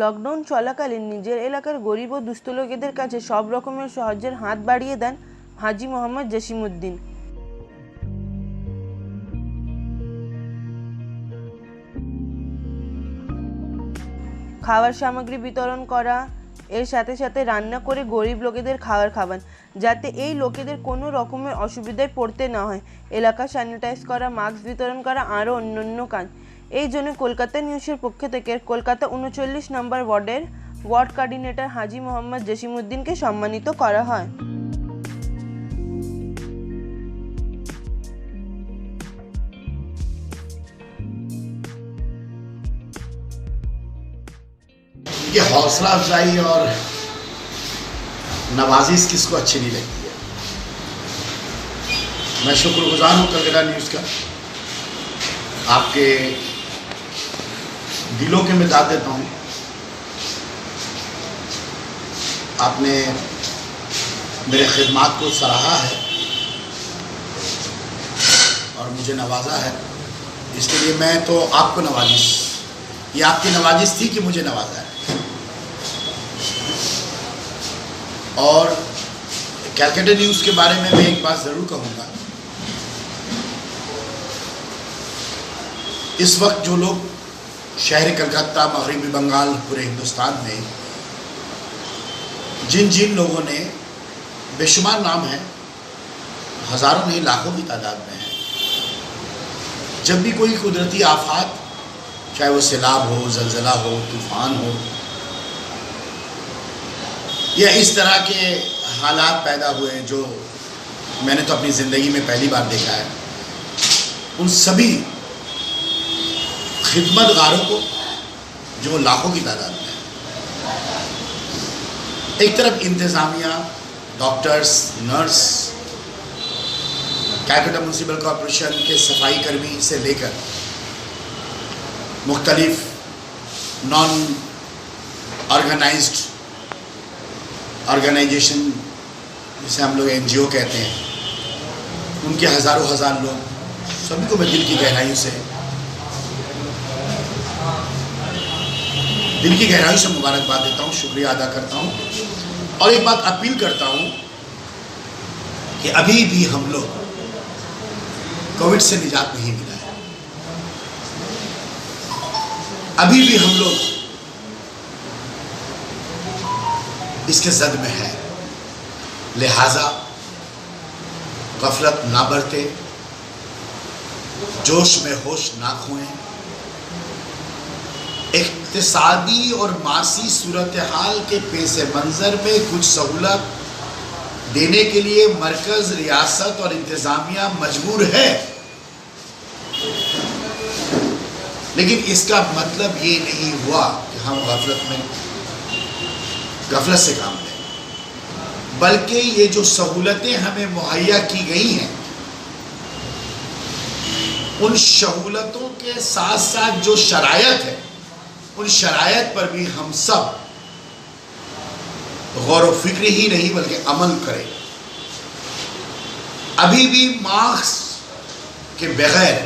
Lockdown চলাকালীন নিজের এলাকার গরিব ও দুস্থ লোকেদের কাছে সব রকমের সাহায্যের হাত বাড়িয়ে দেন হাজী মোহাম্মদ জসিমউদ্দিন। খাবার সামগ্রী বিতরণ করা, এর সাথে সাথে রান্না করে গরিব লোকেদের খাবার খাওয়ান, যাতে এই লোকেদের কোনো রকমের অসুবিধায় পড়তে না হয়। এলাকা স্যানিটাইজ করা, মাস্ক বিতরণ করা, আরও অন্যান্য কাজ। এই জন্য কলকাতা নিউজের পক্ষ থেকে কলকাতা ৩৯ নম্বর ওয়ার্ডের ওয়ার্ড কোঅর্ডিনেটর হাজী মোহাম্মদ জসিমউদ্দিনকে সম্মানিত করা হয়। ये हौसला अफजाई और नवाजिश किसको अच्छी नहीं लगती है। मैं शुक्रगुजार हूँ कलकत्ता न्यूज़ का, आपके दिलों के मिजाज देता हूँ। आपने मेरे खिदमात को सराहा है और मुझे नवाजा है, इसके लिए मैं तो आपको नवाजिश, ये आपकी नवाजिश थी कि मुझे नवाजा है। और कलकत्ता न्यूज़ के बारे में मैं एक बात ज़रूर कहूँगा, इस वक्त जो लोग शहर कलकत्ता, मगरबी बंगाल, पूरे हिंदुस्तान में जिन जिन लोगों ने, बेशुमार नाम है, हज़ारों नहीं लाखों की तादाद में है, जब भी कोई कुदरती आफात, चाहे वो सैलाब हो, ज़लज़ला हो, तूफ़ान हो या इस तरह के हालात पैदा हुए जो मैंने तो अपनी ज़िंदगी में पहली बार देखा है, उन सभी खिदमतगारों को, जो लाखों की तादाद में है, एक तरफ इंतज़ामिया, doctors, nurse, Calcutta municipal corporation के सफाई कर्मी से लेकर मुख्तलिफ नॉन ऑर्गेनाइज्ड ऑर्गेनाइजेशन, जिसे हम लोग NGO कहते हैं, उनके हज़ारों हज़ार लोग, सभी को मैं दिल की गहराइयों से मुबारकबाद देता हूँ, शुक्रिया अदा करता हूँ। और एक बात अपील करता हूँ कि अभी भी हम लोग कोविड से निजात नहीं मिला है, अभी भी हम लोग इसके जद में है, लिहाजा गफलत ना बरते, जोश में होश ना खोएं। इक्तिसादी और मासी सूरत हाल के पेश मंजर में कुछ सहूलत देने के लिए मरकज, रियासत और इंतजामिया मजबूर है, लेकिन इसका मतलब ये नहीं हुआ कि हम गफलत से काम लें, बल्कि ये जो सहूलतें हमें मुहैया की गई हैं, उन सहूलतों के साथ साथ जो शरायत है, उन शरायत पर भी हम सब गौर व फिक्र ही नहीं बल्कि अमल करें। अभी भी मास्क के बगैर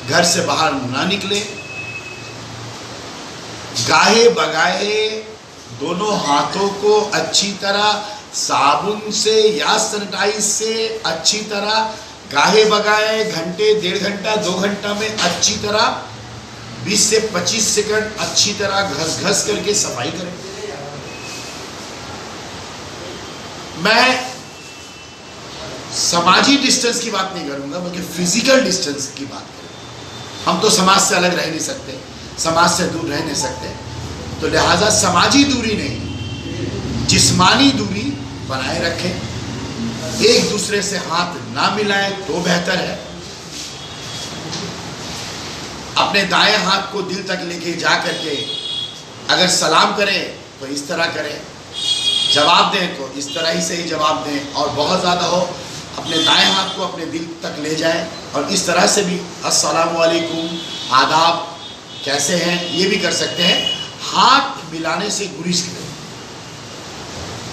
घर से बाहर ना निकले, गाहे बगाहे दोनों हाथों को अच्छी तरह साबुन से या सैनिटाइज से अच्छी तरह गाहे बगाए, घंटे, 1.5 घंटा, 2 घंटा में अच्छी तरह 20 से 25 सेकंड अच्छी तरह घस घस करके सफाई करें। मैं समाजी डिस्टेंस की बात नहीं करूंगा, बल्कि फिजिकल डिस्टेंस की बात करूंगा। हम तो समाज से अलग रह नहीं सकते, समाज से दूर रह नहीं सकते, तो लिहाजा समाजी दूरी नहीं, जिस्मानी दूरी बनाए रखें, एक दूसरे से हाथ ना मिलाएं तो बेहतर है। अपने दाएं हाथ को दिल तक लेके जा करके अगर सलाम करें तो इस तरह करें, जवाब दें तो इस तरह ही से ही जवाब दें, और बहुत ज़्यादा हो अपने दाएं हाथ को अपने दिल तक ले जाएं और इस तरह से भी अस्सलामु अलैकुम, आदाब, कैसे हैं, ये भी कर सकते हैं। हाथ मिलाने से गुरेज करें।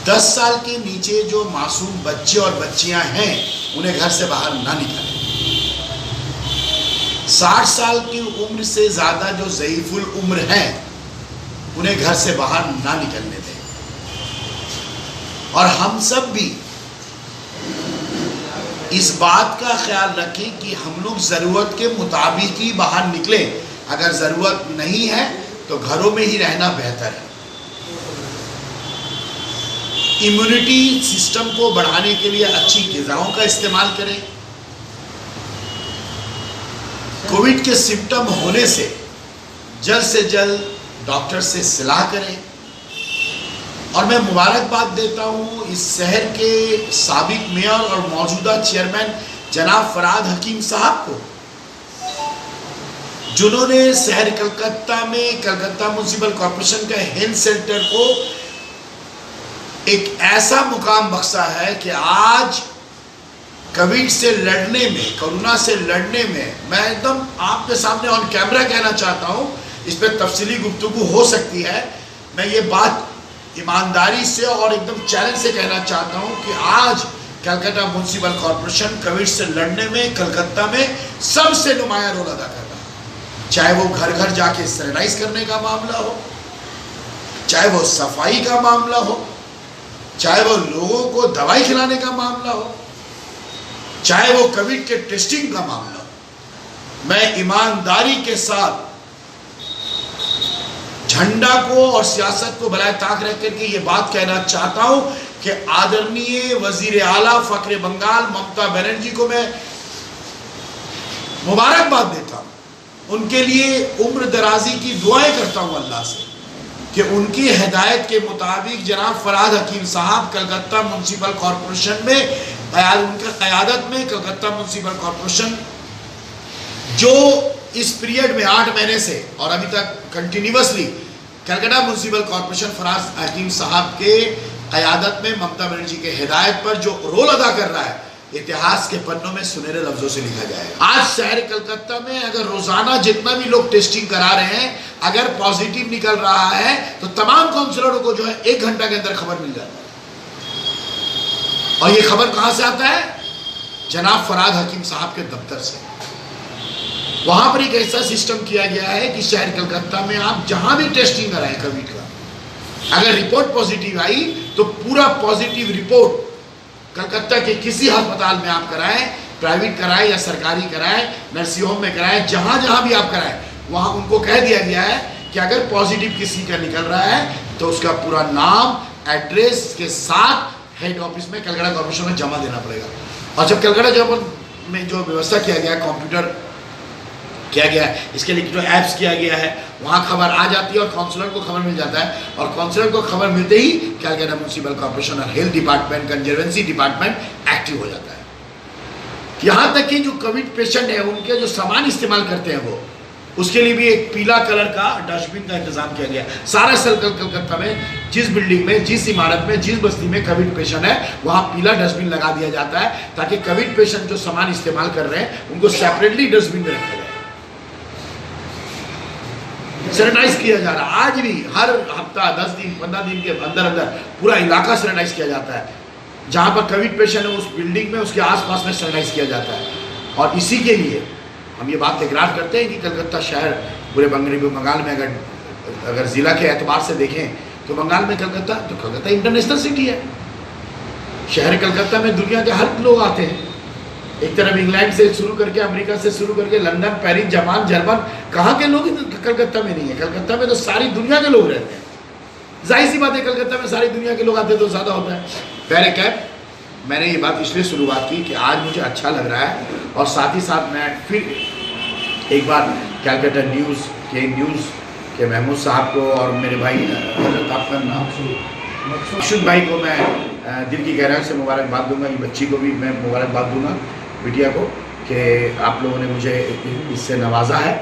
10 साल के नीचे जो मासूम बच्चे और बच्चियां हैं, उन्हें घर से बाहर ना निकालें। 60 साल की उम्र से ज़्यादा जो ज़ईफ़ुल उम्र हैं, उन्हें घर से बाहर ना निकलने दें। और हम सब भी इस बात का ख्याल रखें कि हम लोग ज़रूरत के मुताबिक ही बाहर निकलें। अगर ज़रूरत नहीं है तो घरों में ही रहना बेहतर है। इम्यूनिटी सिस्टम को बढ़ाने के लिए अच्छी ग़िज़ाओं का इस्तेमाल करें। कोविड के सिम्टम होने से जल्द डॉक्टर से सलाह करें। और मैं मुबारकबाद देता हूँ इस शहर के साबिक मेयर और मौजूदा चेयरमैन जनाब फरहाद हकीम साहब को, जिन्होंने शहर कलकत्ता में कलकत्ता म्युनिसिपल कॉरपोरेशन का हेल्थ सेंटर को एक ऐसा मुकाम बख्शा है कि आज कोविड से लड़ने में, कोरोना से लड़ने में, मैं एकदम आपके सामने ऑन कैमरा कहना चाहता हूँ, इस पर तफसीली गुफ्तगू हो सकती है। मैं ये बात ईमानदारी से और एकदम चैलेंज से कहना चाहता हूँ कि आज कलकत्ता म्युनिसिपल कॉरपोरेशन कोविड से लड़ने में कलकत्ता में सबसे नुमाया रोल अदा कर रहा है। चाहे वो घर घर जाके सैनिटाइज करने का मामला हो, चाहे वो सफाई का मामला हो, चाहे वो लोगों को दवाई खिलाने का मामला हो, चाहे वो कोविड के टेस्टिंग का मामला हो। मैं ईमानदारी के साथ झंडा को और सियासत को भलाए ताक रख करके ये बात कहना चाहता हूं कि आदरणीय वजीर आला फखरे बंगाल ममता बनर्जी को मैं मुबारकबाद देता हूं। उनके लिए उम्र दराजी की दुआएं करता हूं अल्लाह से कि उनकी हिदायत के मुताबिक जनाब फरहाद हकीम साहब कलकत्ता म्युनिसिपल कॉरपोरेशन में, उनका क़यादत में कलकत्ता म्युनिसिपल कॉरपोरेशन जो इस पीरियड में 8 महीने से और अभी तक continuously Calcutta municipal corporation Farhad Hakim साहब के क़यादत में ममता बनर्जी के हिदायत पर जो रोल अदा कर रहा है, इतिहास के पन्नों में सुनहरे लफ्जों से लिखा जाएगा। आज शहर कलकत्ता में अगर रोजाना जितना भी लोग टेस्टिंग करा रहे हैं, अगर पॉजिटिव निकल रहा है तो तमाम काउंसलरों को जो है 1 घंटा के अंदर खबर मिल जाती है। और ये खबर कहां से आता है? जनाब फरहाद हकीम साहब के दफ्तर से। वहां पर एक ऐसा सिस्टम किया गया है कि शहर कलकत्ता में आप जहां भी टेस्टिंग कराएं कोविड का, अगर रिपोर्ट पॉजिटिव आई तो पूरा पॉजिटिव रिपोर्ट कलकत्ता के किसी अस्पताल में आप कराएं, प्राइवेट कराएं या सरकारी कराएं, नर्सिंग होम में कराएं, जहां जहां भी आप कराएं, वहां उनको कह दिया गया है कि अगर पॉजिटिव किसी का निकल रहा है तो उसका पूरा नाम, एड्रेस के साथ हेड ऑफिस में कलकत्ता कॉर्पोरेशन में जमा देना पड़ेगा। और जब कलकत्ता में जो व्यवस्था किया गया, कंप्यूटर किया गया है, इसके लिए जो ऐप्स किया गया है, वहाँ खबर आ जाती है और काउंसलर को खबर मिल जाता है। और काउंसलर को खबर मिलते ही कलकत्ता म्युनिसिपल कॉर्पोरेशन और health department, conservancy department active हो जाता है। यहाँ तक कि जो कोविड पेशेंट है उनके जो सामान इस्तेमाल करते हैं वो, उसके लिए भी एक पीला कलर का डस्टबिन का इंतजाम किया गया। सारा सर्कल कलकत्ता में जिस बिल्डिंग में, जिस इमारत में, जिस बस्ती में कोविड पेशेंट है वहाँ पीला डस्टबिन लगा दिया जाता है ताकि कोविड पेशेंट जो सामान इस्तेमाल कर रहे हैं उनको सेपरेटली डस्टबिन में रखा जाए। सैनिटाइज किया जा रहा है। आज भी हर हफ्ता 10 दिन 15 दिन के अंदर अंदर पूरा इलाका सैनिटाइज किया जाता है। जहाँ पर कोविड पेशेंट है उस बिल्डिंग में, उसके आसपास में सैनिटाइज किया जाता है। और इसी के लिए हम ये बात इकरार करते हैं कि कलकत्ता शहर पूरे बंगाल में अगर ज़िला के एतबार से देखें तो बंगाल में कलकत्ता इंटरनेशनल सिटी है। शहर कलकत्ता में दुनिया के हर लोग आते हैं। एक तरफ इंग्लैंड से शुरू करके, अमेरिका से शुरू करके, लंदन, पेरिस, जापान, जर्मन, कहाँ के लोग कलकत्ता में नहीं है। कलकत्ता में तो सारी दुनिया के लोग रहते हैं। जाहिर सी बात है कलकत्ता में सारी दुनिया के लोग आते तो ज़्यादा होता है। पहले कैब मैंने ये बात इसलिए शुरुआत की कि आज मुझे अच्छा लग रहा है और साथ ही साथ मैं फिर एक बार कलकत्ता न्यूज़ के महमूद साहब को और मेरे भाई आपका नाम मकसूद भाई को मैं दिल की गहराई से मुबारकबाद दूंगा। ये बच्ची को भी मैं मुबारकबाद दूंगा, बिटिया को, कि आप लोगों ने मुझे इससे नवाजा है।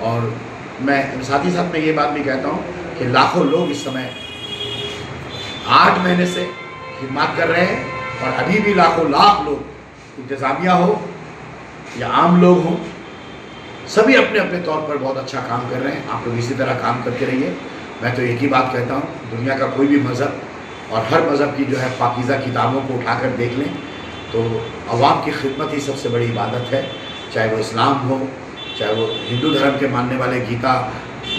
और मैं साथ ही साथ मैं ये बात भी कहता हूँ कि लाखों लोग इस समय 8 महीने से हिम्मत कर रहे हैं और अभी भी लाख लोग, इंतज़ामिया हो या आम लोग हों, सभी अपने अपने तौर पर बहुत अच्छा काम कर रहे हैं। आप लोग इसी तरह काम करते रहिए। मैं तो एक ही बात कहता हूँ, दुनिया का कोई भी मज़हब और हर मज़हब की जो है पाकीज़ा किताबों को उठाकर देख लें तो अवाम की खिदमत ही सबसे बड़ी इबादत है। चाहे वो इस्लाम हो, चाहे वो हिंदू धर्म के मानने वाले गीता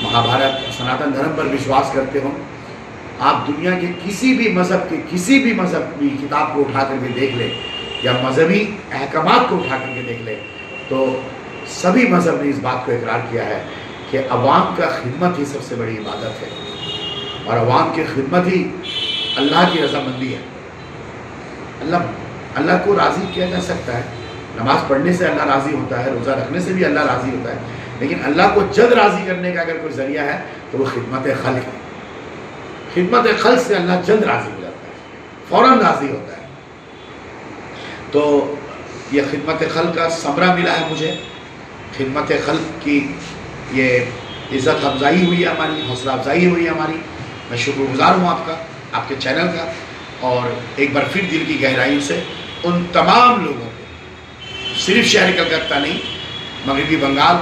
महाभारत सनातन धर्म पर विश्वास करते हो, आप दुनिया के किसी भी मज़हब की किताब को उठा करके देख ले या मजहबी अहकामात को उठा करके देख ले, तो सभी मज़हब ने इस बात को इकरार किया है कि अवाम का खिदमत ही सबसे बड़ी इबादत है और अवाम की खिदमत ही अल्लाह की रज़ामंदी है। अल्लाह को राज़ी किया जा सकता है, नमाज़ पढ़ने से अल्लाह राज़ी होता है, रोज़ा रखने से भी अल्लाह राज़ी होता है, लेकिन अल्लाह को जल्द राज़ी करने का अगर कोई ज़रिया है तो वो खिदमत खल्क़ है। खिदमत खल्क़ से अल्लाह जल्द राज़ी हो जाता है, फ़ौरन राज़ी होता है। तो ये खिदमत खल्क़ का समरा मिला है मुझे, खिदमत खल्क़ की ये इज़्ज़त अफ़ज़ाई हुई है हमारी, हौसला अफ़ज़ाई हुई है हमारी। मैं शुक्रगुज़ार हूँ आपका, आपके चैनल का, और एक बार फिर दिल की गहराइयों से उन तमाम लोगों को, सिर्फ शहर कलकत्ता नहीं, मगरबी बंगाल,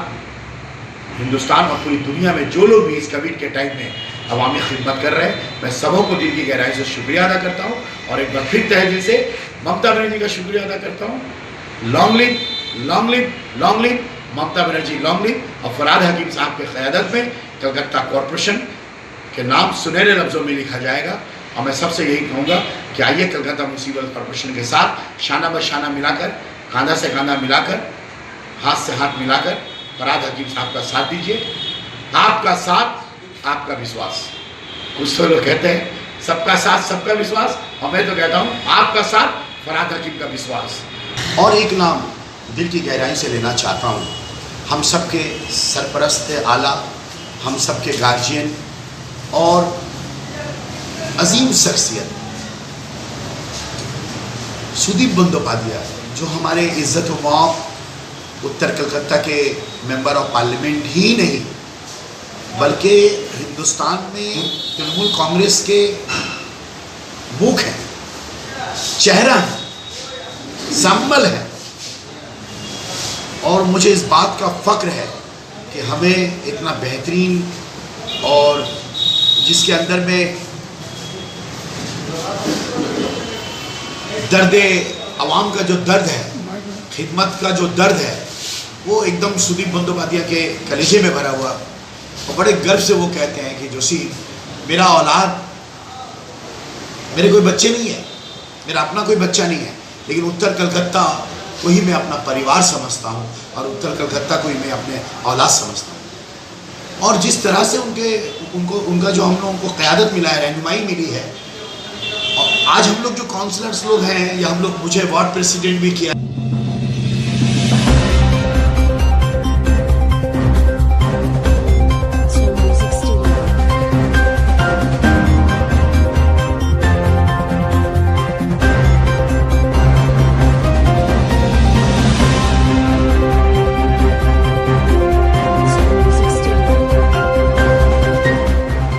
हिंदुस्तान और पूरी दुनिया में जो लोग भी इस कोविड के टाइम में अवामी खिदमत कर रहे हैं, मैं सबों को दिल की गहराई से शुक्रिया अदा करता हूँ और एक बार फिर तहे दिल से ममता बनर्जी का शुक्रिया अदा करता हूँ। Long live, long live, long live Mamata Banerjee, long live. और फरहाद हकीम साहब की क़यादत में कलकत्ता कॉरपोरेशन के नाम सुनहरे लफ्ज़ों में लिखा जाएगा। और मैं सबसे यही कहूँगा कि आइए कलकत्ता म्यूनिसिपल कॉरपोरेशन के साथ शाना बशाना मिलाकर, कांधा से कांधा मिलाकर, हाथ से हाथ मिलाकर फरहाद हकीम साहब का साथ दीजिए। आपका साथ, आपका विश्वास। कुछ तो लोग कहते हैं सबका साथ सबका विश्वास, और मैं तो कहता हूँ आपका साथ, फरहाद हकीम का विश्वास। और एक नाम दिल की गहराई से लेना चाहता हूँ, हम सबके सरपरस्त आला, हम सबके गार्जियन और अजीम शख्सियत सुदीप बंदोपाध्याय, जो हमारे इज़्ज़त व मौक़ उत्तर कलकत्ता के मेंबर ऑफ पार्लियामेंट ही नहीं बल्कि हिंदुस्तान में तृणमूल कांग्रेस के मुख हैं, चेहरा है, संबल है। और मुझे इस बात का फ़ख्र है कि हमें इतना बेहतरीन और जिसके अंदर में दर्द अवाम का जो दर्द है, खिदमत का जो दर्द है, वो एकदम सुदीप बंदोपाध्याय के कलेजे में भरा हुआ। और बड़े गर्व से वो कहते हैं कि जोशी, मेरा औलाद, मेरे कोई बच्चे नहीं है, मेरा अपना कोई बच्चा नहीं है, लेकिन उत्तर कलकत्ता को ही मैं अपना परिवार समझता हूँ और उत्तर कलकत्ता को ही मैं अपने औलाद समझता हूँ। और जिस तरह से उनका जो हम लोगों को क़यादत मिला है, रहनुमाई मिली है, और आज हम लोग जो काउंसलर्स लोग हैं या हम लोग, मुझे वार्ड प्रेसिडेंट भी किया